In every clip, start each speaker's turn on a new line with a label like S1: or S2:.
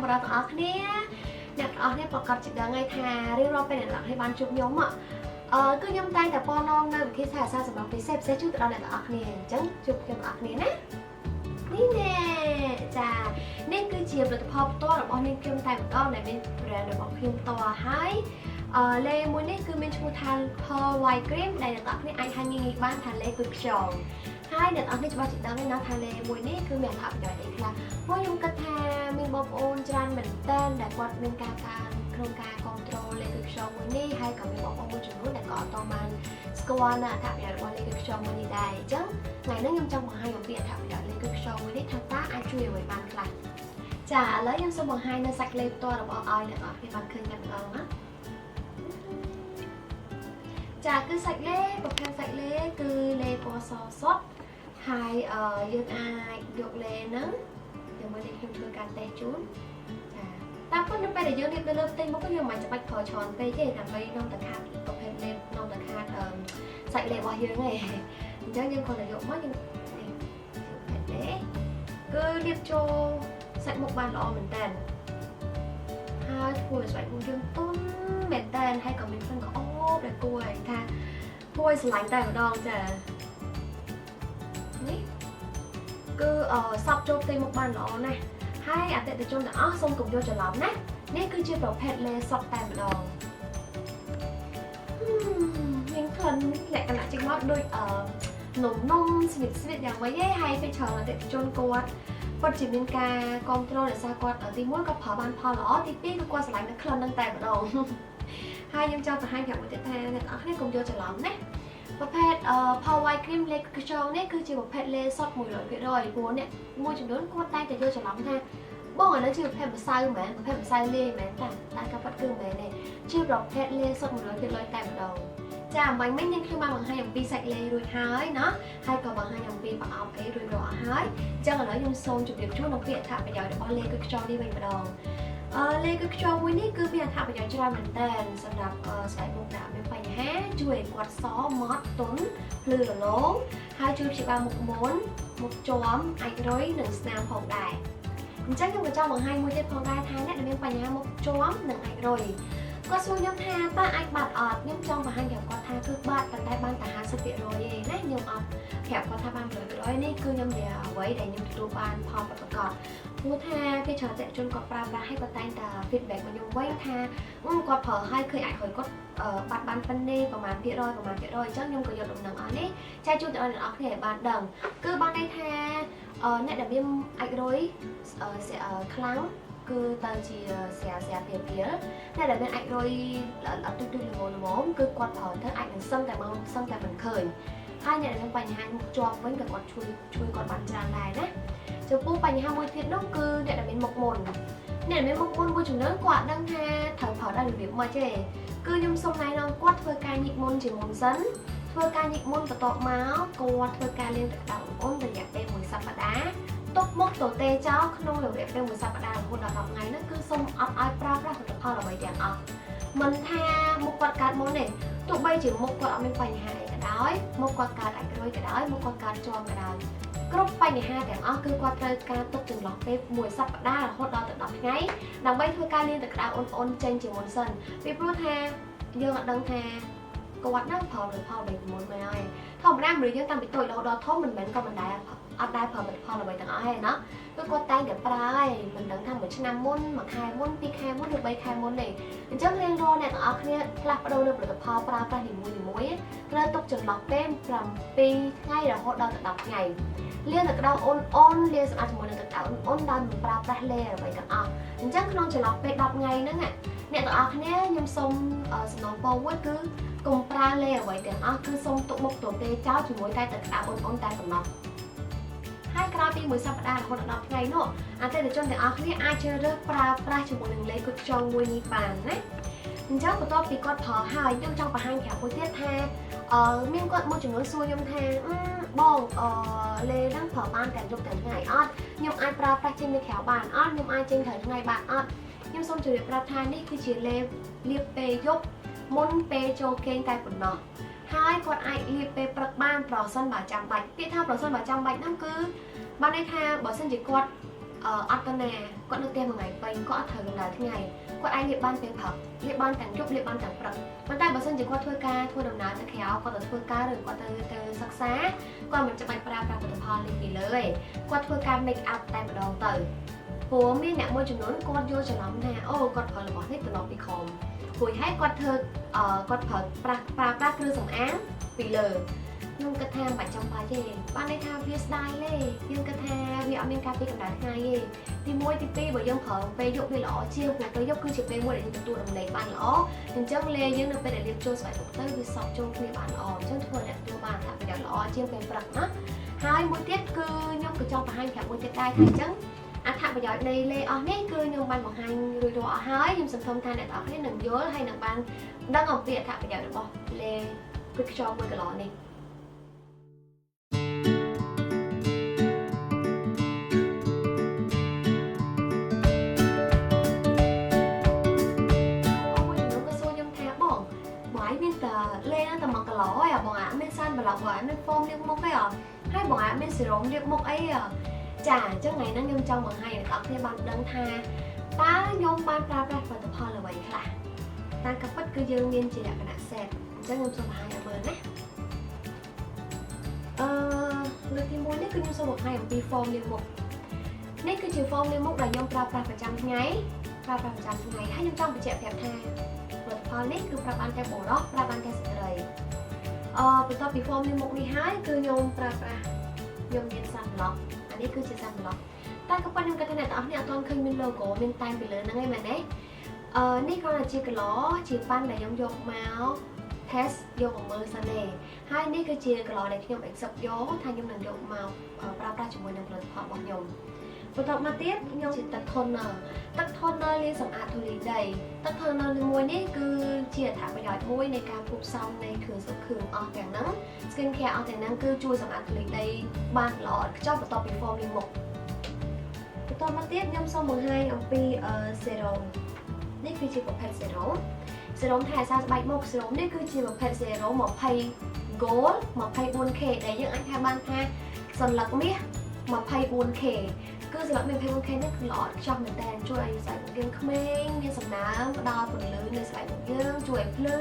S1: มาเราต่อเนี่ยអ្នកទាំងអស់គ្នាប្រកាសជាដឹងហើយថារៀងរាល់ពេលអ្នកទាំងអស់គ្នាបានជួបខ្ញុំគឺខ្ញុំតែងតែពណ៌នាំនៅវិធីសាស្ត្រសម្រាប់ពិសេសជូនទៅដល់អ្នកទាំងអស់គ្នាអញ្ចឹងជួបខ្ញុំទាំងអស់គ្នាណានេះណែចានេះគឺជាផលិតផលផ្ទាល់របស់នាងខ្ញុំតែម្ដងដែលមាន brand របស់ខ្ញុំផ្ទាល់ហើយលេមួយនេះគឺមានឈ្មោះថា Pearl White Cream ដែលអ្នកទាំងអស់គ្នាអាចហៅងាយៗបានថាលេគឺខ្យងហើយអ្នកទាំងអស់គ្នាច្បាស់ជាដឹងហើយណាថាលេមួយនេះគឺមានអត្ថប្រយោជន៍អីខ្លះព្រោះខ្ញុំគិតថាមានបងប្អូនច្រើនមែនតើដែលគាត់មានការក្នុងការគ្រប់គ្រងលេគឺខ្យងមួយនេះហើយក៏មានបងប្អូនមួយចំនួនដែលក៏អត់តបានស្គាល់នៅអត្ថប្រយោជន៍របស់លេគឺខ្យងមួយនេះដែរអញ្ចឹងថ្ងៃនេះខ្ញុំចង់បង្ហាញអំពីអត្ថប្រយោជន៍លេគឺខ្យងមួយនេះថាតើអាចជួយអ្វីបានខ្លះចាឥឡូវខ្ញុំសូមបង្ហាញនៅសាច់លេផ្ទាល់របស់ឲ្យអ្នកទាំងអស់គ្នាបានឃើញតែម្ដងណាចាគឺសាច់លេប្រភេទសាច់លេគឺលេពណ៌សសុទ្ធហើយយើងអាចយកលេហ្នឹងយកមកនេះខ្ញុំធ្វើការតេស្តជូនចាតាមពិតនៅពេលដែលយើងរៀបនៅលើផ្ទៃមុខយើងមិនចាំបាច់ប្រើច្រើនពេកទេដើម្បីនាំទៅខាតប្រភេទលេនាំទៅខាតសាច់លេរបស់យើងទេអញ្ចឹងយើងគ្រាន់តែយកមកយើងលេគឺរៀបចូលសាច់មុខបានល្អមែនតើហើយធ្វើឲ្យសាច់មុខយើងទន់មែនតើហើយក៏មានក្លិនក្រអូបដែលគួរឲ្យថាគួរឲ្យស្រឡាញ់តែម្ដងចានេះគឺសប់ចូលផ្ទៃមុខបានល្អណាស់ហើយអតិថិជនទាំងអស់សូមកុំយកច្រឡំណានេះគឺជាប្រភេទលេសក់តែម្ដងមានក្លិនលក្ខណៈចេញមកដូចនំស្វីតយ៉ាងម៉េចឯងហើយពេលច្រើនអតិថិជនគាត់ពិតជាមានការគ្រប់គ្រងដោយសារគាត់ទី1គាត់ប្រើបានផលល្អទី2គឺគាត់ស្រឡាញ់នៅក្លិនហ្នឹងតែម្ដងហើយខ្ញុំចង់បង្ហាញប្រាប់មួយទៀតថាអ្នកនរគ្នាកុំយកច្រឡំណាប្រភេទ Pearl White Cream លេខ្យងនេះគឺជាប្រភេទលេសុទ្ធ 100% ព្រោះអ្នកមួយចំនួនគាត់តែងតែយកច្រឡំថាបងឥឡូវជាប្រភេទម្សៅមែនប្រភេទម្សៅលេមែនតែការប៉ັດគឺមែនទេជាប្រភេទលេសុទ្ធ 100% តែម្ដងចាអំបញ្ញមិញខ្ញុំបានបង្ហាញអំពីសាច់លេរួចហើយណាហើយក៏បង្ហាញអំពីប្រអប់អីរួចរាល់អស់ហើយអញ្ចឹងឥឡូវខ្ញុំសូមជម្រាបជូនអំពីអត្ថប្រយោជន៍របស់លេខ្យងនេះវិញម្ដងលេគឺខ្យងមួយនេះគឺមានអត្ថប្រយោជន៍ច្រើនមែនតើសម្រាប់ស្បែកមុខដែលមានបញ្ហាជួយឲ្យគាត់សម៉ត់ទន់ភ្លឺរលោងហើយជួយព្យាបាលមុខមន់មុខជាំអាចរុយនិងស្នាមផងដែរអញ្ចឹងខ្ញុំក៏ចង់បង្ហាញមួយទៀតផងដែរថាអ្នកដែលមានបញ្ហាមុខជាំនិងអាចរុយគាត់សួរខ្ញុំថាតើអាចបាត់អត់ខ្ញុំចង់បង្ហាញប្រាប់គាត់ថាគឺបាត់ប៉ុន្តែបានតែ50%ទេណាខ្ញុំអត់ប្រាប់គាត់ថាបាន100%នេះគឺខ្ញុំនិយាយអ្វីដែលខ្ញុំទទួលបានផលប្រកបព្រោះថាពេលច្រើនតែជនគាត់ប្រើប្រាស់ឲ្យគាត់តែងតែ feedback មកខ្ញុំវិញថាគាត់ប្រើឲ្យឃើញអាចហើយគាត់បាត់បានប៉ុណ្ណេះប្រហែល%អញ្ចឹងខ្ញុំក៏យកដំណឹងអស់នេះចែកជូនទៅដល់អ្នកនរគ្នាឲ្យបានដឹងគឺបានន័យថាអ្នកដែលមានអាចរុយខ្លាំងគឺទៅជាស្រាពីអ្នកដែលមានអាចរុយអត់ទូល្មមគឺគាត់ប្រើទៅអាចនឹងសឹងតែមិនឃើញហើយអ្នកដែលមានបញ្ហាមុខជាប់វិញក៏គាត់ជួយគាត់បានច្រើនដែរណាចំពោះបញ្ហាមួយទៀតនោះគឺអ្នកដែលមានមុខមុនមួយចំនួនគាត់ដឹងថាត្រូវប្រើដល់របៀបម៉េចទេគឺខ្ញុំសូមណែនាំគាត់ធ្វើការញិកមុនជាមុនសិនធ្វើការញិកមុនបន្ទាប់មកគាត់ធ្វើការលាងទឹកក្តៅឧណ្ហរយៈពេល1សប្តាហ៍ទុកមុខទៅទេចោលក្នុងរយៈពេល1សប្តាហ៍រហូតដល់10ថ្ងៃនោះគឺសូមអត់ឲ្យប្រើប្រាស់ផលិតផលអ្វីទាំងអស់មិនថាមុខគាត់កើតមុនទេទោះបីជាមុខគាត់អត់មានបញ្ហាអីក៏ដោយមុខគាត់កើតអាចរុយក៏ដោយមុខគាត់កើតជាំក៏ដោយគ្រប់បញ្ហាទាំងអស់គឺគាត់ត្រូវការទុកចន្លោះពេល1សប្តាហ៍រហូតដល់ទៅ10ថ្ងៃដើម្បីធ្វើការលាងទឹកក្តៅឧណ្ហចេញជាមុនសិនពីព្រោះថាយើងអត់ដឹងថាគាត់នឹងប្រើផលិតផលអ្វីពីមុនមកហើយធម្មតាមនុស្សយើងតាំងពីតូចរហូតដល់ធំមិនមែនក៏មិនដែរអត់ដែរប្រើផលិតផលអ្វីទាំងអស់ទេណាគឺគាត់តែងតែប្រើហើយមិនដឹងថា1ឆ្នាំមុន1ខែមុន2ខែមុនឬ3ខែមុនទេអញ្ចឹងរៀងរាល់អ្នកទាំងអស់គ្នាផ្លាស់ប្ដូរនៅផលិតផលប្រើប្រាស់នីមួយត្រូវទុកចន្លោះពេល7ថ្ងៃរហូតដល់ទៅ10ថ្ងៃលាងទឹកក្តៅអូនលាងសម្អាតជាមួយនឹងទឹកក្តៅអូនដោយមិនប្រើប្រាស់លេអ្វីទាំងអស់អញ្ចឹងក្នុងចន្លោះពេល10ថ្ងៃហ្នឹងអ្នកទាំងអស់គ្នាខ្ញុំសូមសំណូមពរមួយគឺកុំប្រើលេអ្វីទាំងអស់គឺសូមទុកមុខទៅទេចោលជាមួយតែទឹកក្តៅអូនតែប៉ុណ្ណោះហើយក្រោយពី1សប្តាហ៍រហូតដល់10ថ្ងៃនោះអតិថិជនទាំងអស់គ្នាអាចជ្រើសរើសប្រើប្រាស់ជាមួយនឹងលេខ្យងមួយនេះបានណាអញ្ចឹងបន្ទាប់ពីគាត់ប្រើហើយខ្ញុំចង់បង្ហាញប្រាប់មួយទៀតថាមានគាត់មួយចំនួនសួរខ្ញុំថាបងលេហ្នឹងប្រើបានតែយប់ទាំងថ្ងៃអត់ខ្ញុំអាចប្រើប្រាស់ចេញនៅក្រៅបានអត់ខ្ញុំអាចចេញត្រូវថ្ងៃបានអត់ខ្ញុំសូមជម្រាបប្រាប់ថានេះគឺជាលេលាបពេលយប់មុនពេលចូលគេងតែប៉ុណ្ណោះហើយគាត់អាចលាបពេលព្រឹកបានប្រសិនបើចាំបាច់ពាក្យថាប្រសិនបើចាំបាច់ហ្នឹងគឺបានន័យថាបើសិនជាគាត់ អត់ទៅណាគាត់នៅផ្ទះមួយថ្ងៃពេញគាត់អត់ត្រូវដំណើរថ្ងៃគាត់អាចលាបបានពេលព្រឹកលាបបានទាំងយប់លាបបានទាំងព្រឹកប៉ុន្តែបើសិនជាគាត់ធ្វើការធ្វើដំណើរទៅក្រៅគាត់ទៅធ្វើការឬគាត់ទៅសិក្សាគាត់មិនចាំបាច់ប្រើប្រាស់ផលិតផលនេះពីលើទេគាត់ធ្វើការ make up តែម្ដងទៅព្រោះមានអ្នកមួយចំនួនគាត់យល់ច្រឡំថាអូគាត់ប្រើរបស់នេះទៅដល់ពីខំព្រោះហើយគាត់ធ្វើគាត់ប្រើប្រាស់គ្រឿងសម្អាងពីលើខ្ញុំគិតថាមិនចាំបាច់ទេបានន័យថាវាស្ដាយទេយើងគិតថាវាអត់មានការពីកម្ដៅថ្ងៃទេទី1ទី2បើយើងប្រើពេលយប់វាល្អជាងព្រោះពេលយប់គឺជាពេលមួយដែលយើងទទួលរំលែកបានល្អអញ្ចឹងលេយើងនៅពេលដែលលាបចូលស្បែកមុខទៅវាសក់ចូលគ្នាបានល្អអញ្ចឹងធ្វើអ្នកទទួលបានថាប្រយោជន៍ល្អជាងពេលព្រឹកណាហើយមួយទៀតគឺខ្ញុំក៏ចង់បង្ហាញប្រាប់មួយទៀតដែរថាអញ្ចឹងអត្ថប្រយោជន៍នៃលេអស់នេះគឺខ្ញុំបានបង្ហាញរួចរាល់អស់ហើយខ្ញុំសង្ឃឹមថាអ្នកទាំងអស់គ្នានឹងយល់ហើយនឹងបានដឹងអំពីអត្ថប្រយោជន៍របស់លេគឺខ្យល់1គីឡូនេះលេណាតែ1គីឡូហើយបងអាមានសានប្លុកហើយមានហ្វូមលាបមុខទេហើយបងអាមានសេរ៉ូមលាបមុខអីចាអញ្ចឹងថ្ងៃហ្នឹងខ្ញុំចង់បង្ហាញឲ្យអ្នកគ្នាបានដឹងថាតើខ្ញុំបានប្រើប្រាស់ផលិតផលអ្វីខ្លះតាមការពិតគឺយើងមានជាលក្ខណៈ set អញ្ចឹងខ្ញុំសូមបង្ហាញឲ្យមើលណាលើកទី1នេះគឺខ្ញុំសូមបង្ហាញអំពីហ្វូមលាបមុខនេះគឺជាហ្វូមលាបមុខដែលខ្ញុំប្រើប្រាស់ប្រចាំថ្ងៃហើយខ្ញុំចង់បញ្ជាក់ប្រាប់ថាផលិតផលនេះគឺប្រើបានតែបុរសប្រើបានតែស្ត្រីបន្ទាប់ពីហ្វូមលាបមុខនេះហើយគឺខ្ញុំប្រើប្រាស់ខ្ញុំមានសាំប្លុកអានេះគឺជាសាំប្លុកតែក៏ប៉ុន្តែខ្ញុំគិតថាអ្នកទាំងអស់គ្នាអត់ទាន់ឃើញមាន logo មានតែងពីលើហ្នឹងឯងមែនទេនេះគ្រាន់តែជាគីឡូជាប៉ាន់ដែលខ្ញុំយកមក test យកមកមើលសិនទេហើយនេះគឺជាគីឡូដែលខ្ញុំ accept យកថាខ្ញុំនឹងយកមកប្រើប្រាស់ជាមួយនឹងផលិតផលរបស់ខ្ញុំបន្ទាប់មកទៀតខ្ញុំជាទឹក toner លាងសម្អាតធូលីដីទឹក toner មួយនេះគឺជាអត្ថប្រយោជន៍មួយនៃការគូផ្សំនៃគ្រឿងអស់ទាំងហ្នឹង skin care អស់ទាំងហ្នឹងគឺជួយសម្អាតធូលីដីបានល្អខ្ចប់បន្ទាប់ពី foam លាងមុខបន្ទាប់មកទៀតខ្ញុំសូមបង្ហាញអំពី serum នេះគឺជាប្រភេទ serum ថែរក្សាស្បែកមុខ serum នេះគឺជាប្រភេទ serum 20 gold 24k ដែលយើងអាចហៅបានថាសន្លឹកមាស 24k គឺសម្រាប់មាន 24k នេះគឺល្អខ្ចប់មែនតើជួយឲ្យស្បែកមុខយើងក្មេងមានសំណើមផ្ដល់ពន្លឺនៅស្បែកមុខយើងជួយឲ្យភ្លឺ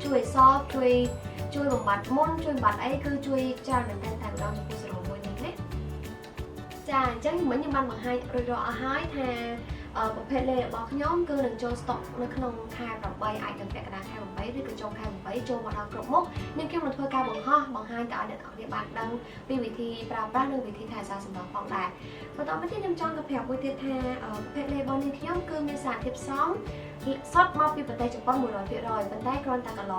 S1: ជួយឲ្យសອບជួយបំបត្តិមុនជួយបំបត្តិអីគឺជួយច្រើនមែនតើតែម្ដងចំពោះសេរ៉ូមមួយនេះណាចាអញ្ចឹងមិញខ្ញុំបានបង្ហាញរួចរាល់អស់ហើយថាប្រភេទលេរបស់ខ្ញុំគឺនឹងចូល stock នៅក្នុងខែ8អាចនឹងពាក់កណ្ដាលខែ8ឬក៏ចូលខែ8ចូលមកដល់គ្រប់មុខនេះខ្ញុំនឹងធ្វើការបង្ហាញទៅឲ្យអ្នកនរគ្នាបានដឹងពីវិធីប្រើប្រាស់និងវិធីថែរក្សាសម្រស់ផងដែរបន្តមកទៀតខ្ញុំចង់ទៅប្រាប់មួយទៀតថាប្រភេទលេរបស់នេះខ្ញុំគឺមានសារធាតុផ្សំសុទ្ធមកពីប្រទេសជប៉ុន 100% ប៉ុន្តែគ្រាន់តែកន្ល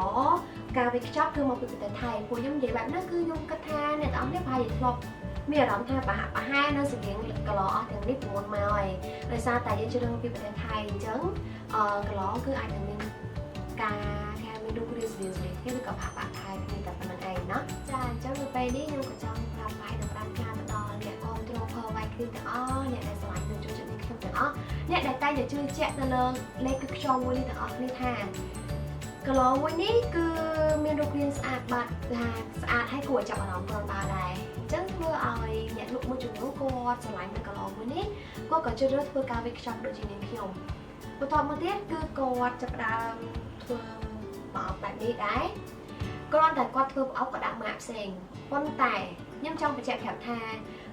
S1: ការវិខ្ចប់គឺមកពីប្រទេសថៃពួកខ្ញុំនិយាយបែបហ្នឹងគឺខ្ញុំគិតថាអ្នកនរគ្នាប្រហែលជាធ្លាប់មានអារម្មណ៍ថាប្រហែលនៅស្រៀងកន្លអស់ទាំងនេះពីមុនមកហើយដោយសារតែយើងជ្រើសរើសពីប្រទេសថៃអញ្ចឹងកន្លគឺអាចនឹងមានការមានរូបរាងស្រៀងគ្នាឬក៏ផាក់ថៃគ្នាតែប៉ុណ្្នឹងឯងណាចាអញ្ចឹងនៅពេលនេះខ្ញុំក៏ចង់ប្រាប់បាយនិងប្រាប់ការទៅដល់អ្នកគ្រប់គ្រងផលវាយគ្នាទាំងអស់អ្នកដែលស្រឡាញ់នឹងជួយចិត្តនេះខ្ញុំទាំងអស់អ្នកដែលតែងតែជឿជាក់ទៅលើលេខគឺខ្យល់មួយនេះទាំងអស់គ្នាថាកន្លមួយនេះគឺមានរូបរាងស្អាតបាត់ស្អាតហើយគួរឲ្យចាប់អារម្មណ៍គាត់បានដែរអញ្ចឹងធ្វើឲ្យអ្នកលក់មួយចំនួនគាត់ស្រឡាញ់នៅកន្លមួយនេះគាត់ក៏ជឿរើសធ្វើការវិខ្ចប់ដូចជានាងខ្ញុំបន្ទាប់មកទៀតគឺគាត់ចាប់ផ្ដើមធ្វើប្រអប់បែបនេះដែរគ្រាន់តែគាត់ធ្វើប្រអប់ក៏ដាក់ម៉ាកផ្សេងប៉ុន្តែខ្ញុំចង់បញ្ជាក់ប្រាប់ថា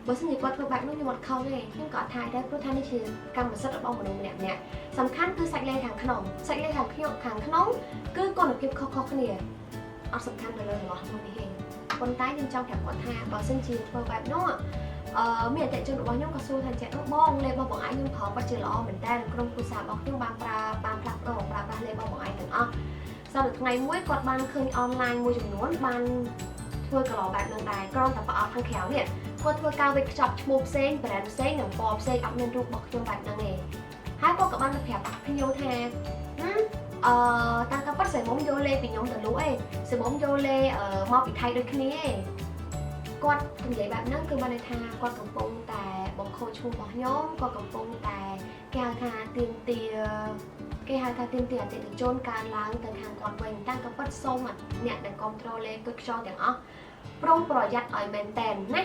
S1: បើសិនជាគាត់ធ្វើបែបនោះខ្ញុំអត់ខុសទេខ្ញុំក៏អត់ថាដែរព្រោះថានេះជាកម្មសិទ្ធិរបស់មនុស្សម្នាក់សំខាន់គឺសាច់លេខាងក្នុងគឺគុណភាពខុសៗគ្នាអត់សំខាន់ទៅលើរបស់មួយនេះទេប៉ុន្តែខ្ញុំចង់ប្រាប់គាត់ថាបើសិនជាធ្វើបែបនោះមានអតិថិជនរបស់ខ្ញុំក៏សួរថាចាបងលេបរបស់បងឯងខ្ញុំប្រើបាត់ជាល្អមែនតើក្រុមគ្រួសាររបស់ខ្ញុំបានផ្លាស់ប្ដូរប្រើប្រាស់លេបរបស់បងឯងទាំងអស់សប្តាហ៍ថ្ងៃមួយគាត់បានឃើញអនឡាញមួយចំនួនបានធ្វើកន្លបែបហ្នឹងដែរគ្រាន់តែប្រអប់ខាងក្រៅនេះគាត់ធ្វើការវេចខ្ចប់ឈ្មោះផ្សេង brand ផ្សេងនិងពណ៌ផ្សេងអត់មានរូបរបស់ខ្ញុំបែបហ្នឹងទេហើយគាត់ក៏បានប្រាប់ខ្ញុំថាតាំងពីសេមុំយកលេពីខ្ញុំទៅលក់ឯងសេមុំយកលេមកពីថៃដូចគ្នាឯងគាត់និយាយបែបហ្នឹងគឺបានន័យថាគាត់កំពុងតែបង្ខូចឈ្មោះរបស់ខ្ញុំគាត់កំពុងតែគេហៅថាទាមទារអតិថិជនកើនឡើងទៅខាងគាត់វិញតាំងពីសូមអ្នកដែលគ្រប់គ្រងលេគឺខ្យល់ទាំងអស់ប្រុងប្រយ័ត្នឲ្យមែនតែនណា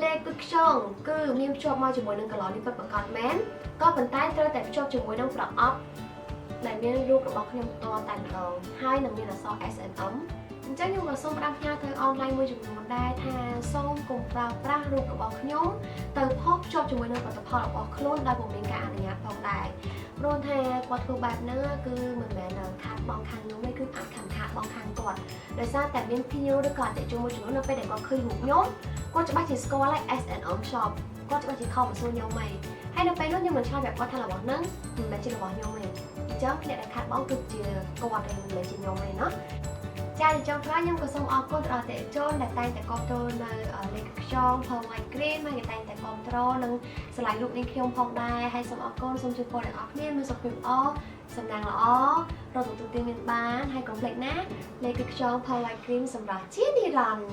S1: លេខគឺខ្យងគឺមានភ្ជាប់មកជាមួយនឹងកន្លងនេះពិតប្រាកដមែនក៏ប៉ុន្តែត្រូវតែភ្ជាប់ជាមួយនឹងប្រអប់ដែលមានរូបរបស់ខ្ញុំផ្ទាល់តែម្ដងហើយនឹងមានអក្សរ SNM អញ្ចឹងខ្ញុំក៏សូមផ្ដាំផ្ញើទៅអនឡាញមួយចំនួនដែរថាសូមកុំប្រើប្រាស់រូបរបស់ខ្ញុំទៅផុសភ្ជាប់ជាមួយនឹងផលិតផលរបស់ខ្លួនដោយពុំមានការអនុញ្ញាតផងដែរព្រោះថាគាត់ធ្វើបែបហ្នឹងគឺមិនមែនខាតបងខាងខ្ញុំទេគឺអាចខាតបងខាងគាត់ដោយសារតែមានភ្ញៀវឬក៏អតិថិជនមួយចំនួននៅពេលដែលគាត់ឃើញរូបខ្ញុំគាត់ច្បាស់ជាស្គាល់ហើយ S&M Shop គាត់ច្បាស់ជាខំមកសួរខ្ញុំហើយនៅពេលនោះខ្ញុំមិនឆ្លើយប្រាប់គាត់ថារបស់ហ្នឹងមិនមែនជារបស់ខ្ញុំទេអញ្ចឹងអ្នកដែលខាតបងគឺជាគាត់ទេមិនមែនជាខ្ញុំទេណាចា៎ចុងក្រោយខ្ញុំក៏សូមអរគុណដល់អតិថិជនដែលតែងតែគាំទ្រនៅលេខខ្យង Pearl White Cream ហើយក៏តែងតែគាំទ្រនិងឆ្លៃរូបនាងខ្ញុំផងដែរហើយសូមអរគុណសូមជូនពរដល់អ្នកគ្នាមានសុខភាពល្អសំណាងល្អរកទទួលទានមានបានហើយកុំភ្លេចណាលេខខ្យង Pearl White Cream សម្រាប់ជានិរន្តរ៍